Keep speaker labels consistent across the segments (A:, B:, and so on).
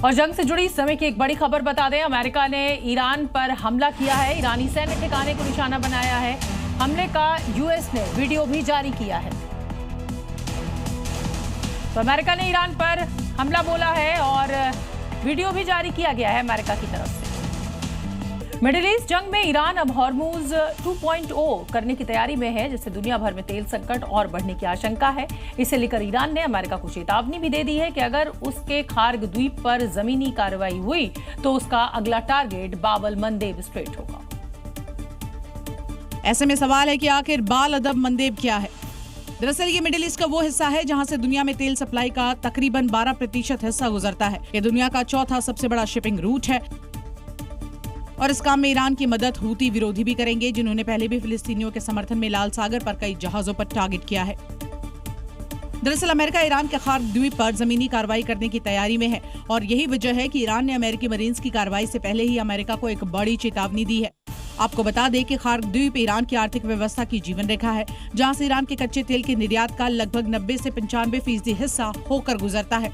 A: और जंग से जुड़ी इस समय की एक बड़ी खबर बता दें, अमेरिका ने ईरान पर हमला किया है। ईरानी सैन्य ठिकाने को निशाना बनाया है। हमले का यूएस ने वीडियो भी जारी किया है। तो अमेरिका ने ईरान पर हमला बोला है और वीडियो भी जारी किया गया है अमेरिका की तरफ से। मिडिल ईस्ट जंग में ईरान अब हॉर्मूज 2.0 करने की तैयारी में है, जिससे दुनिया भर में तेल संकट और बढ़ने की आशंका है। इसे लेकर ईरान ने अमेरिका को चेतावनी भी दे दी है कि अगर उसके खार्ग द्वीप पर जमीनी कार्रवाई हुई तो उसका अगला टारगेट बाब अल मंदेब स्ट्रेट होगा।
B: ऐसे में सवाल है कि आखिर बाब अल मंदेब क्या है। दरअसल ये मिडिल ईस्ट का वो हिस्सा है जहां से दुनिया में तेल सप्लाई का तकरीबन 12% हिस्सा गुजरता है। ये दुनिया का चौथा सबसे बड़ा शिपिंग रूट है और इस काम में ईरान की मदद हूती विरोधी भी करेंगे, जिन्होंने पहले भी फिलिस्तीनियों के समर्थन में लाल सागर पर कई जहाजों पर टारगेट किया है। दरअसल अमेरिका ईरान के खार्ग द्वीप पर जमीनी कार्रवाई करने की तैयारी में है और यही वजह है कि ईरान ने अमेरिकी मरीन्स की कार्रवाई से पहले ही अमेरिका को एक बड़ी चेतावनी दी है। आपको बता दें कि खार्ग द्वीप ईरान की आर्थिक व्यवस्था की जीवन रेखा है, जहां से ईरान के कच्चे तेल के निर्यात का लगभग 90 से 95% हिस्सा होकर गुजरता है।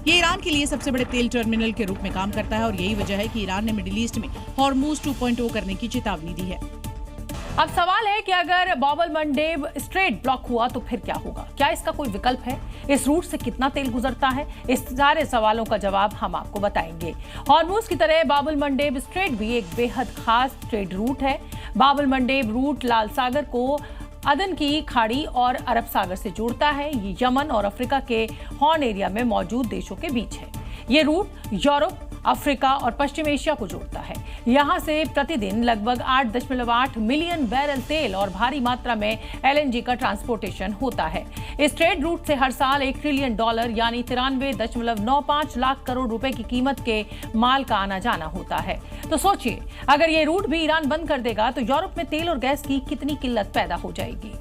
B: ये ईरान के लिए सबसे बड़े तेल टर्मिनल के रूप में काम करता है और यही वजह है कि ईरान ने मिडिल ईस्ट में हॉर्मूज 2.0 करने की चेतावनी दी है।
A: अब सवाल है कि अगर बाब अल मंडेब स्ट्रेट ब्लॉक हुआ तो फिर क्या होगा? क्या इसका कोई विकल्प है? इस रूट से कितना तेल गुजरता है? इस सारे सवालों का जवाब हम आपको बताएंगे। हॉर्मूज की तरह बाब अल मंडेब स्ट्रेट भी एक बेहद खास ट्रेड रूट है। बाब अल मंडेब रूट लाल सागर को अदन की खाड़ी और अरब सागर से जोड़ता है। ये यमन और अफ्रीका के हॉर्न एरिया में मौजूद देशों के बीच है। ये रूट यूरोप, अफ्रीका और पश्चिम एशिया को जोड़ता है। यहां से प्रतिदिन लगभग 8.8 मिलियन बैरल तेल और भारी मात्रा में एलएनजी का ट्रांसपोर्टेशन होता है। इस ट्रेड रूट से हर साल $1 ट्रिलियन यानी 93.95 लाख करोड़ रुपए की कीमत के माल का आना जाना होता है। तो सोचिए, अगर ये रूट भी ईरान बंद कर देगा तो यूरोप में तेल और गैस की कितनी किल्लत पैदा हो जाएगी।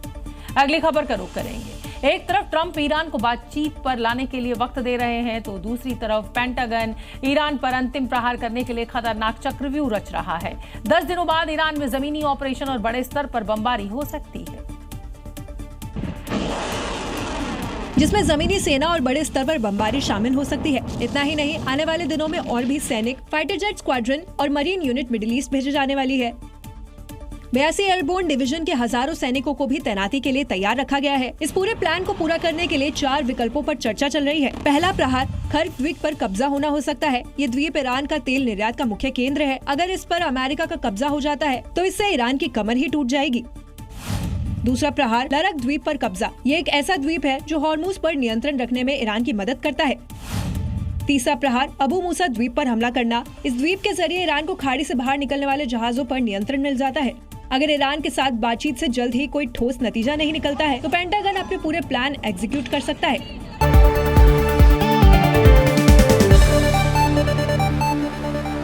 A: अगली खबर का रुख करेंगे। एक तरफ ट्रंप ईरान को बातचीत पर लाने के लिए वक्त दे रहे हैं, तो दूसरी तरफ पेंटागन ईरान पर अंतिम प्रहार करने के लिए खतरनाक चक्रव्यूह रच रहा है। 10 दिनों बाद ईरान में जमीनी ऑपरेशन और बड़े स्तर पर बमबारी हो सकती है,
C: जिसमें जमीनी सेना और बड़े स्तर पर बमबारी शामिल हो सकती है। इतना ही नहीं, आने वाले दिनों में और भी सैनिक, फाइटर जेट स्क्वाड्रन और मरीन यूनिट मिडिल ईस्ट भेजे जाने वाली है। 82 एयरबोर्न डिवीजन के हजारों सैनिकों को भी तैनाती के लिए तैयार रखा गया है। इस पूरे प्लान को पूरा करने के लिए 4 विकल्पों पर चर्चा चल रही है। पहला प्रहार खार्ग द्वीप पर कब्जा होना हो सकता है। ये द्वीप ईरान का तेल निर्यात का मुख्य केंद्र है। अगर इस पर अमेरिका का कब्जा हो जाता है तो इससे ईरान की कमर ही टूट जाएगी। दूसरा प्रहार लरक द्वीप पर कब्जा। ये एक ऐसा द्वीप है जो हॉर्मूज पर नियंत्रण रखने में ईरान की मदद करता है। तीसरा प्रहार अबू मूसा द्वीप पर हमला करना। इस द्वीप के जरिए ईरान को खाड़ी से बाहर निकलने वाले जहाजों पर नियंत्रण मिल जाता है। अगर ईरान के साथ बातचीत से जल्द ही कोई ठोस नतीजा नहीं निकलता है तो पेंटागन अपने पूरे प्लान एग्जीक्यूट कर सकता है।